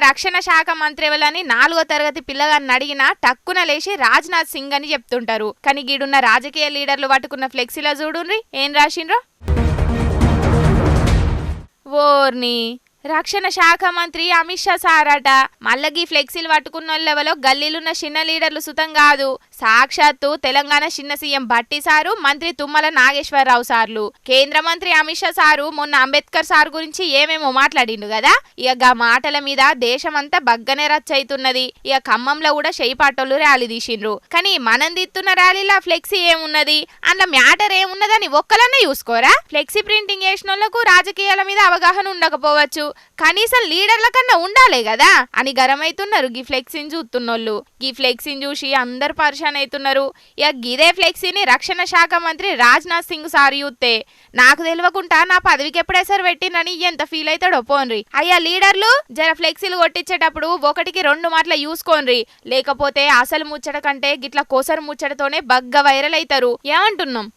రక్షణ శాఖ మంత్రి ఎవలని 4వ తరగతి పిల్లగాన్ని అడిగినా టక్కున లేచి రాజ్నాథ్ సింగ్ అని చెప్తుంటారు. కానీ గీడున్న రాజకీయ లీడర్లు పట్టుకున్న ఫ్లెక్సీలో చూడుండ్రి ఏం రాసిండ్రో. ఓర్ని రక్షణ శాఖ మంత్రి అమిత్ షా సారట. మళ్ళీ ఫ్లెక్సీలు పట్టుకున్నోళ్ళెవలో గల్లీలున్న చిన్న లీడర్లు సుతం కాదు, సాక్షాత్తు తెలంగాణ చిన్న సీఎం భట్టి సారు, మంత్రి తుమ్మల నాగేశ్వరరావు సార్లు. కేంద్ర మంత్రి అమిత్ షా సారు మొన్న అంబేద్కర్ సార్ గురించి ఏమేమో మాట్లాడిండు కదా. ఇక మాటల మీద దేశమంతా బగ్గనే రచ్చయితున్నది. ఇక ఖమ్మంలో కూడా షెయిపాటోళ్ళు ర్యాలీ తీసిండ్రు. కానీ మనం దిత్తున్న ర్యాలీలో ఫ్లెక్సీ ఏమున్నది, అందులో మ్యాటర్ ఏమున్నదని ఒక్కలన్నా చూసుకోరా. ఫ్లెక్సీ ప్రింటింగ్ చేసిన వాళ్ళకు రాజకీయాల మీద అవగాహన ఉండకపోవచ్చు, కనీసం లీడర్ల కన్నా ఉండాలే కదా అని గరమైతున్నారు గీ ఫ్లెక్సీని చూస్తున్నోళ్ళు. గీ ఫ్లెక్సీని చూసి అందరు పరిశాన్ అవుతున్నారు. ఇక గిదే ఫ్లెక్సీని రక్షణ శాఖ మంత్రి రాజ్నాథ్ సింగ్ సార్ చూస్తే నాకు తెలియకుండా నా పదవికి ఎప్పుడేసారి పెట్టినని ఎంత ఫీల్ అవుతాడో పోన్రి. అయ్యా లీడర్లు జర ఫ్లెక్సీలు కొట్టించేటప్పుడు 1కి 2 మాటలు చూసుకోండి, లేకపోతే అసలు ముచ్చట కంటే గిట్ల కోసరు ముచ్చటతోనే బగ్గ వైరల్ అవుతారు. ఏమంటున్నాం.